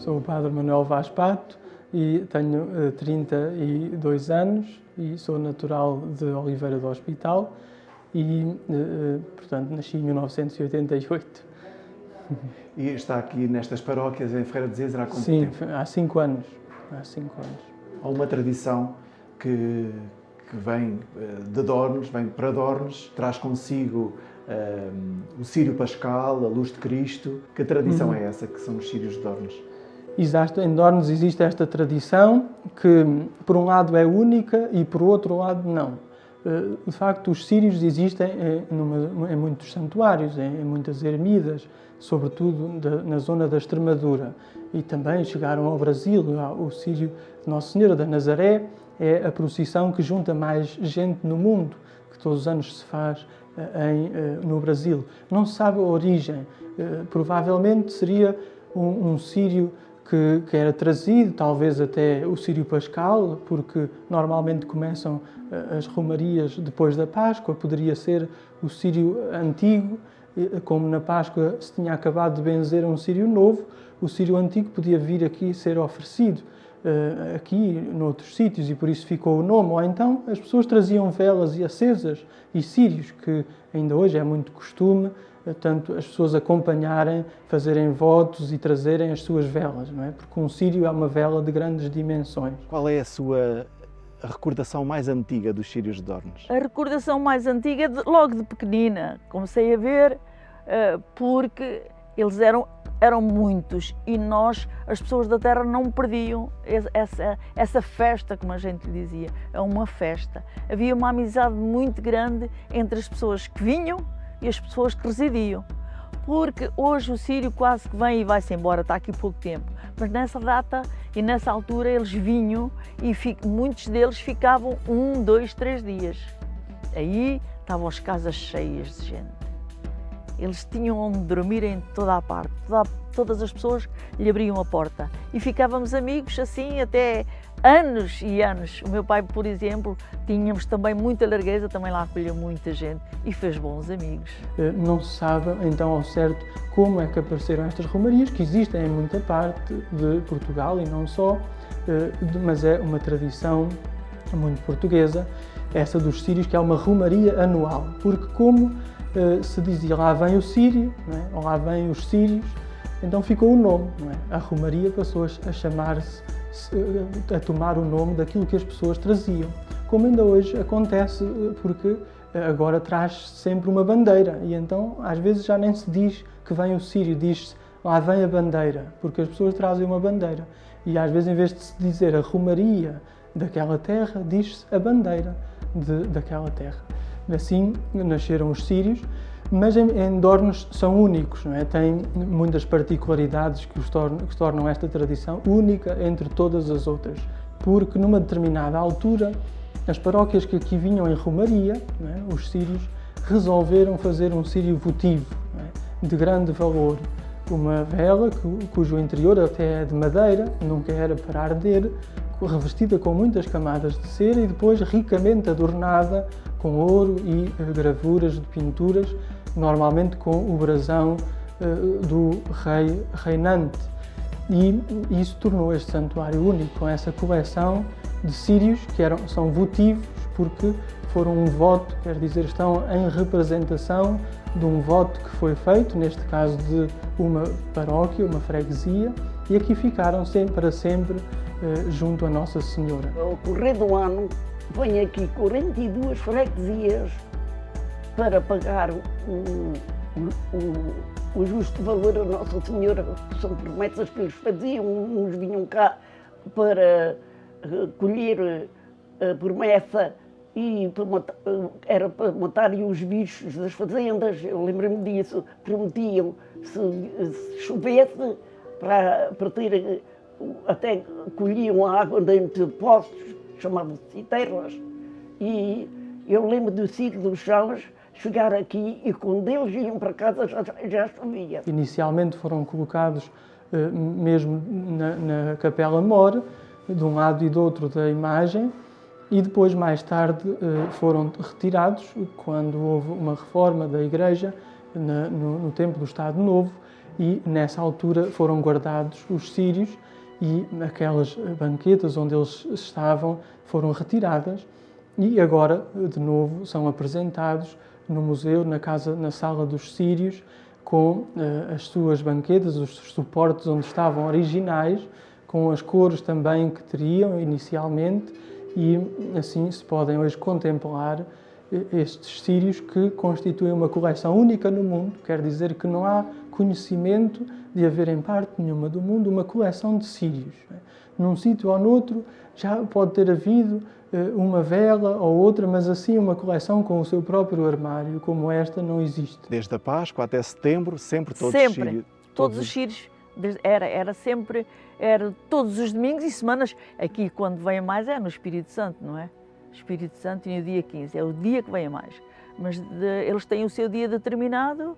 Sou o Padre Manuel Vaz Pato e tenho 32 anos e sou natural de Oliveira do Hospital e, portanto, nasci em 1988. E está aqui nestas paróquias em Ferreira de Zezer há quanto Sim, tempo? há 5 anos. Há 5 anos. Há uma tradição que vem de Dornos, vem para Dornos, traz consigo o Círio Pascal, a Luz de Cristo. Que tradição é essa, que são os Círios de Dornos? Exato, em Dornos existe esta tradição que, por um lado, é única e, por outro lado, não. De facto, os círios existem em muitos santuários, em muitas ermidas, sobretudo na zona da Extremadura. E também chegaram ao Brasil. O Círio de Nossa Senhora da Nazaré é a procissão que junta mais gente no mundo, que todos os anos se faz no Brasil. Não se sabe a origem. Provavelmente seria um círio que era trazido, talvez até o Círio Pascal, porque normalmente começam as romarias depois da Páscoa. Poderia ser o círio antigo, como na Páscoa se tinha acabado de benzer um círio novo, o círio antigo podia vir aqui ser oferecido, aqui noutros sítios, e por isso ficou o nome. Ou então as pessoas traziam velas e acesas e círios, que ainda hoje é muito costume, tanto as pessoas acompanharem, fazerem votos e trazerem as suas velas, não é? Porque um círio é uma vela de grandes dimensões. Qual é a sua recordação mais antiga dos Círios de Dornos? A recordação mais antiga, logo de pequenina, comecei a ver, porque eles eram muitos e nós, as pessoas da terra, não perdiam essa festa, como a gente lhe dizia. É uma festa. Havia uma amizade muito grande entre as pessoas que vinham e as pessoas que residiam, porque hoje o círio quase que vem e vai-se embora, está aqui pouco tempo, mas nessa data e nessa altura eles vinham e muitos deles ficavam 1, 2, 3 dias. Aí estavam as casas cheias de gente. Eles tinham onde dormir em toda a parte, todas as pessoas lhe abriam a porta e ficávamos amigos assim até anos e anos. O meu pai, por exemplo, tínhamos também muita largueza, também lá acolheu muita gente e fez bons amigos. Não se sabe então ao certo como é que apareceram estas romarias, que existem em muita parte de Portugal e não só, mas é uma tradição muito portuguesa, essa dos círios, que é uma romaria anual, porque como se dizia lá vem o círio, não é? Ou lá vem os círios, então ficou o nome, não é? A romaria passou a chamar-se, a tomar o nome daquilo que as pessoas traziam, como ainda hoje acontece, porque agora traz sempre uma bandeira e então às vezes já nem se diz que vem o círio, diz-se lá vem a bandeira, porque as pessoas trazem uma bandeira e às vezes em vez de se dizer a romaria daquela terra, diz-se a bandeira daquela terra. Assim nasceram os círios, mas em Dornos são únicos, não é? Têm muitas particularidades que tornam esta tradição única entre todas as outras, porque numa determinada altura, as paróquias que aqui vinham em romaria, não é? Os círios, resolveram fazer um círio votivo, não é? De grande valor. Uma vela cujo interior até é de madeira, nunca era para arder, revestida com muitas camadas de cera e depois ricamente adornada com ouro e gravuras de pinturas, normalmente com o brasão do rei reinante. E isso tornou este santuário único, com essa coleção de círios que são votivos, porque foram um voto, quer dizer, estão em representação de um voto que foi feito, neste caso de uma paróquia, uma freguesia, e aqui ficaram para sempre junto a Nossa Senhora. Ao correr do ano, vêm aqui 42 freguesias para pagar o justo valor a Nossa Senhora, que são promessas que eles faziam. Uns vinham cá para colher a promessa e era para matarem os bichos das fazendas. Eu lembro-me disso. Prometiam, se chovesse, para ter, até colhiam a água dentro de poços, chamavam-se citerras. E eu lembro do ciclo dos Chaves chegar aqui e quando eles iam para casa já chovia. Inicialmente foram colocados mesmo na Capela Mor, de um lado e do outro da imagem, e depois, mais tarde, foram retirados quando houve uma reforma da igreja no tempo do Estado Novo, e nessa altura foram guardados os círios e aquelas banquetas onde eles estavam foram retiradas e agora, de novo, são apresentados no museu, na sala dos círios, com as suas banquetas, os suportes onde estavam originais, com as cores também que teriam inicialmente, e assim se podem hoje contemplar estes círios que constituem uma coleção única no mundo. Quer dizer que não há conhecimento de haver em parte nenhuma do mundo uma coleção de círios. Num sítio ou noutro já pode ter havido uma vela ou outra, mas assim uma coleção com o seu próprio armário, como esta, não existe. Desde a Páscoa até setembro, sempre todos os círios? Todos os círios. Era sempre, todos os domingos e semanas. Aqui, quando vem mais, é no Espírito Santo, não é? Espírito Santo e no dia 15, é o dia que vem mais. Mas eles têm o seu dia determinado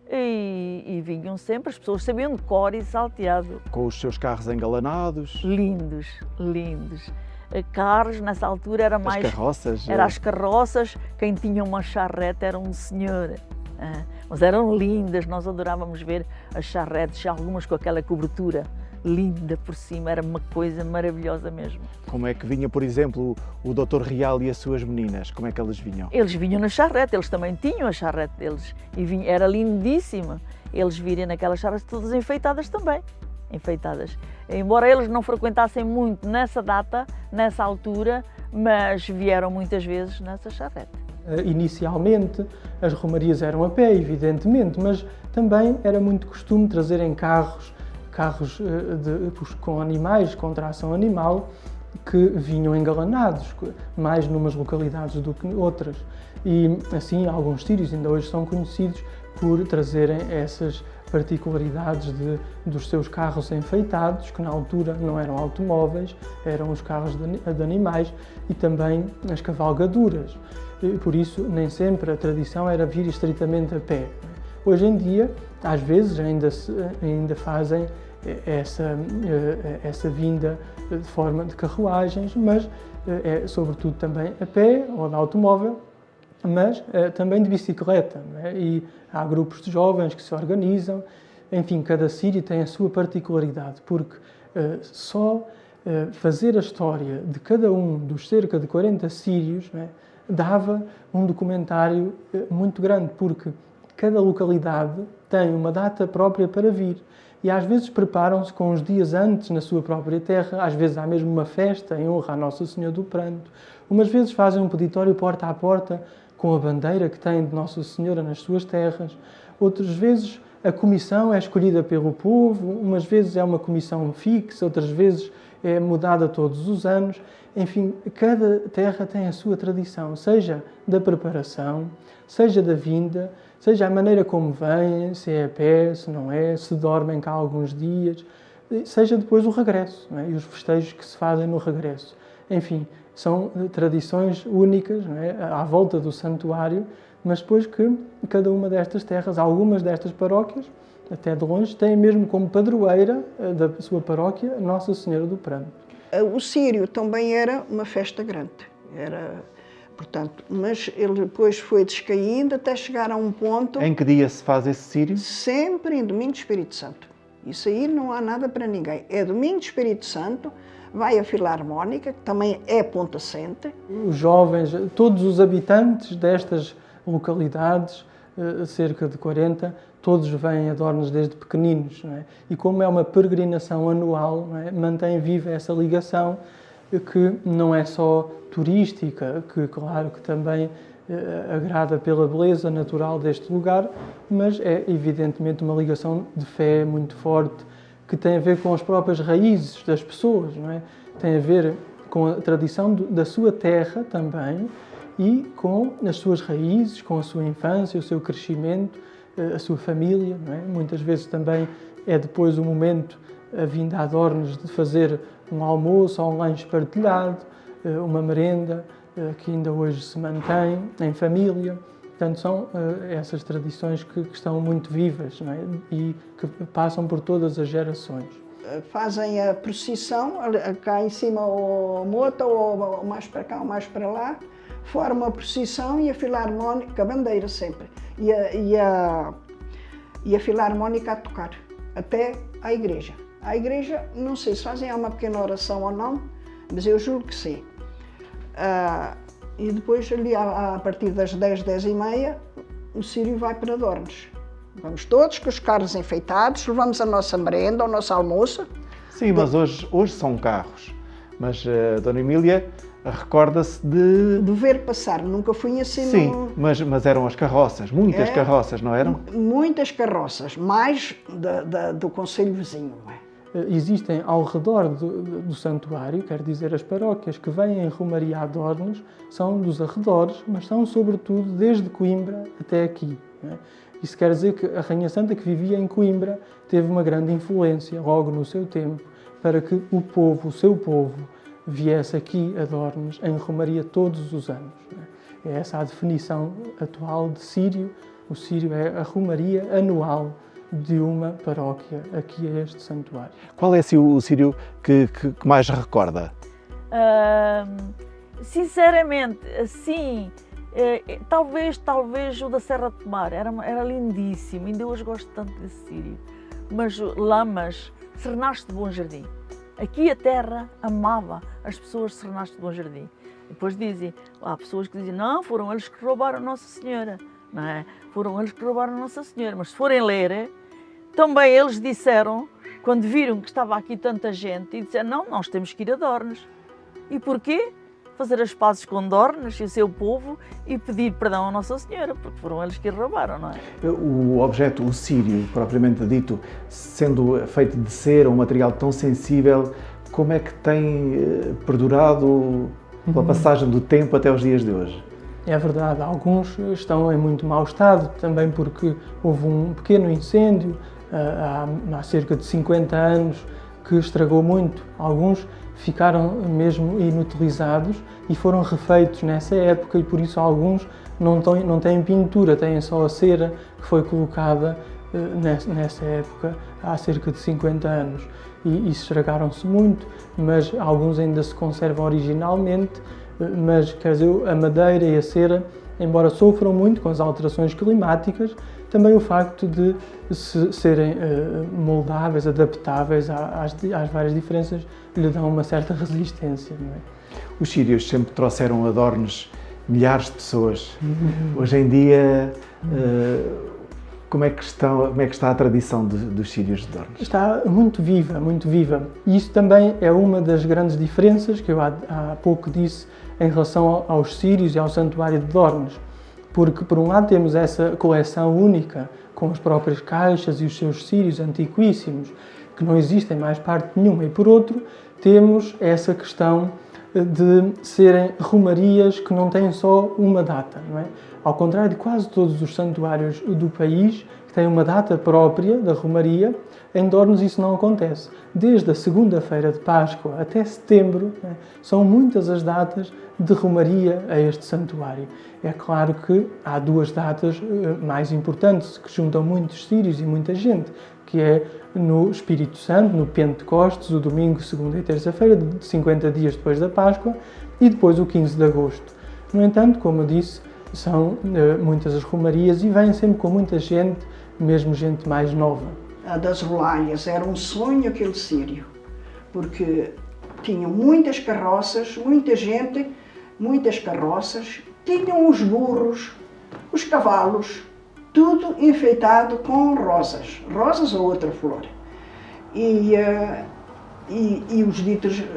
e vinham sempre, as pessoas sabiam de cor e salteado. Com os seus carros engalanados? Lindos, lindos. Carros, nessa altura, era mais... As carroças? Era as carroças, quem tinha uma charrete era um senhor. Mas eram lindas, nós adorávamos ver as charretes, algumas com aquela cobertura linda por cima, era uma coisa maravilhosa mesmo. Como é que vinha, por exemplo, o Dr. Real e as suas meninas? Como é que elas vinham? Eles vinham na charrete, eles também tinham a charrete deles e era lindíssima. Eles virem naquelas charretes todas enfeitadas também, enfeitadas. Embora eles não frequentassem muito nessa data, nessa altura, mas vieram muitas vezes nessa charrete. Inicialmente as romarias eram a pé, evidentemente, mas também era muito costume trazerem carros com animais, com tração animal, que vinham engalanados, mais numas localidades do que outras. E assim alguns círios ainda hoje são conhecidos por trazerem essas particularidades dos seus carros enfeitados, que na altura não eram automóveis, eram os carros de animais, e também as cavalgaduras. Por isso, nem sempre a tradição era vir estritamente a pé. Hoje em dia, às vezes, ainda fazem essa vinda de forma de carruagens, mas sobretudo também a pé ou de automóvel, mas também de bicicleta. Não é? E há grupos de jovens que se organizam. Enfim, cada círio tem a sua particularidade, porque só fazer a história de cada um dos cerca de 40 círios, não é, dava um documentário muito grande, porque cada localidade tem uma data própria para vir. E às vezes preparam-se com uns dias antes na sua própria terra, às vezes há mesmo uma festa em honra a Nossa Senhora do Pranto. Umas vezes fazem um peditório porta a porta com a bandeira que têm de Nossa Senhora nas suas terras. Outras vezes a comissão é escolhida pelo povo, umas vezes é uma comissão fixa, outras vezes é mudada todos os anos. Enfim, cada terra tem a sua tradição, seja da preparação, seja da vinda, seja a maneira como vêm, se é a pé, se não é, se dormem cá alguns dias, seja depois o regresso, não é? E os festejos que se fazem no regresso. Enfim, são tradições únicas, não é? À volta do santuário, mas depois que cada uma destas terras, algumas destas paróquias, até de longe, têm mesmo como padroeira da sua paróquia Nossa Senhora do Pranto. O círio também era uma festa grande, portanto, mas ele depois foi descaindo até chegar a um ponto... Em que dia se faz esse círio? Sempre em Domingo do Espírito Santo. Isso aí não há nada para ninguém. É Domingo do Espírito Santo, vai a Filarmónica, que também é ponta assente. Os jovens, todos os habitantes destas localidades, cerca de 40, todos vêm a Dornes desde pequeninos, não é? E como é uma peregrinação anual, não é? Mantém viva essa ligação que não é só turística, que claro que também agrada pela beleza natural deste lugar, mas é evidentemente uma ligação de fé muito forte, que tem a ver com as próprias raízes das pessoas, não é? Tem a ver com a tradição da sua terra também e com as suas raízes, com a sua infância, o seu crescimento, a sua família, não é? Muitas vezes também é depois o momento, a vinda a Dornes, de fazer um almoço ou um lanche partilhado, uma merenda que ainda hoje se mantém em família. Portanto, são essas tradições que estão muito vivas, não é? E que passam por todas as gerações. Fazem a procissão, cá em cima ou mota, ou mais para cá ou mais para lá, formam a procissão e a filarmónica, a bandeira sempre, e a filarmónica a tocar. até à igreja. A igreja, não sei se fazem uma pequena oração ou não, mas eu juro que sim. E depois, ali a partir das 10, 10 e meia, o círio vai para Dornes. Vamos todos com os carros enfeitados, levamos a nossa merenda, o nosso almoço. Sim, mas hoje são carros. Mas a Dona Emília recorda-se de ver passar, nunca fui assim. Sim, mas eram as carroças, muitas carroças, não eram? Muitas carroças, mais do concelho vizinho, não é? Existem ao redor do santuário, quer dizer, as paróquias que vêm em romaria a Dornes são dos arredores, mas são sobretudo desde Coimbra até aqui. Não é? Isso quer dizer que a Rainha Santa, que vivia em Coimbra, teve uma grande influência logo no seu tempo para que o seu povo, viesse aqui a Dornes em romaria todos os anos. É essa a definição atual de círio. O círio é a romaria anual de uma paróquia aqui a este santuário. Qual é assim, o círio que mais recorda? Sinceramente, assim, talvez o da Serra de Tomar, era lindíssimo, ainda hoje gosto tanto desse círio. Mas Lamas, Serenaste de Bom Jardim. Aqui a terra amava as pessoas de Serenaste de Bom Jardim. Depois há pessoas que dizem, não, foram eles que roubaram Nossa Senhora. Não é? Foram eles que roubaram Nossa Senhora. Mas se forem ler, também eles disseram, quando viram que estava aqui tanta gente, e disseram, não, nós temos que ir a Dornes. E porquê? Fazer as pazes com Dornes e o seu povo e pedir perdão a Nossa Senhora, porque foram eles que a roubaram, não é? O objeto, o círio, propriamente dito, sendo feito de cera, um material tão sensível, como é que tem perdurado pela passagem do tempo até os dias de hoje? É verdade, alguns estão em muito mau estado, também porque houve um pequeno incêndio há cerca de 50 anos que estragou muito. Alguns ficaram mesmo inutilizados e foram refeitos nessa época e por isso alguns não têm pintura, têm só a cera que foi colocada nessa época há cerca de 50 anos e estragaram-se muito, mas alguns ainda se conservam originalmente, mas quer dizer, a madeira e a cera, embora sofram muito com as alterações climáticas, também o facto de serem moldáveis, adaptáveis às várias diferenças, lhe dão uma certa resistência. Não é? Os círios sempre trouxeram a Dornes milhares de pessoas. Hoje em dia, como é que está a tradição dos círios de Dornes? Está muito viva, muito viva. E isso também é uma das grandes diferenças que eu há pouco disse em relação aos círios e ao santuário de Dornes. Porque, por um lado, temos essa coleção única, com as próprias caixas e os seus círios antiquíssimos, que não existem mais parte nenhuma. E, por outro, temos essa questão de serem romarias que não têm só uma data, não é? Ao contrário de quase todos os santuários do país, que têm uma data própria da romaria, em Dornes isso não acontece. Desde a segunda-feira de Páscoa até setembro, né, são muitas as datas de romaria a este santuário. É claro que há duas datas mais importantes, que juntam muitos círios e muita gente, que é no Espírito Santo, no Pentecostes, o domingo, segunda e terça-feira, de 50 dias depois da Páscoa, e depois o 15 de agosto. No entanto, como eu disse, são muitas as romarias e vêm sempre com muita gente, mesmo gente mais nova. A das Rolalhas era um sonho aquele círio, porque tinham muitas carroças, muita gente, muitas carroças, tinham os burros, os cavalos, tudo enfeitado com rosas ou outra flor. E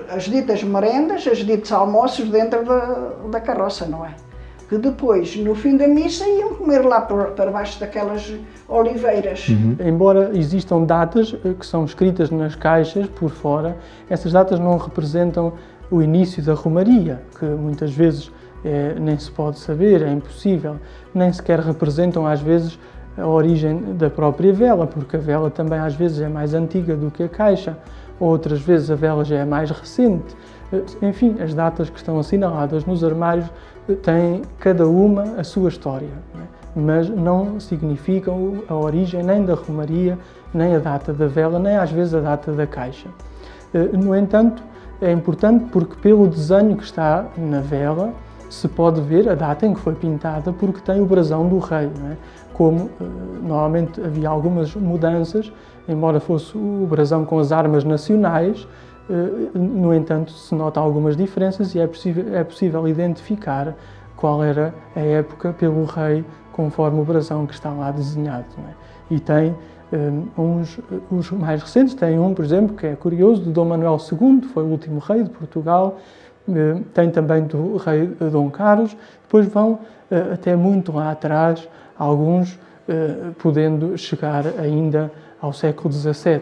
as ditas merendas, os ditos almoços dentro da carroça, não é? Que depois, no fim da missa, iam comer lá para baixo daquelas oliveiras. Embora existam datas que são escritas nas caixas por fora, essas datas não representam o início da romaria, que muitas vezes nem se pode saber, é impossível, nem sequer representam às vezes a origem da própria vela, porque a vela também às vezes é mais antiga do que a caixa, outras vezes a vela já é mais recente. Enfim, as datas que estão assinaladas nos armários têm cada uma a sua história, mas não significam a origem nem da romaria, nem a data da vela, nem às vezes a data da caixa. No entanto, é importante porque pelo desenho que está na vela se pode ver a data em que foi pintada, porque tem o brasão do rei. Não é? como normalmente havia algumas mudanças, embora fosse o brasão com as armas nacionais, no entanto se nota algumas diferenças e é possível identificar qual era a época pelo rei conforme o brasão que está lá desenhado. Não é? E tem os mais recentes, tem um, por exemplo, que é curioso, de Dom Manuel II, foi o último rei de Portugal, tem também do rei Dom Carlos, depois vão até muito lá atrás, alguns podendo chegar ainda ao século XVII.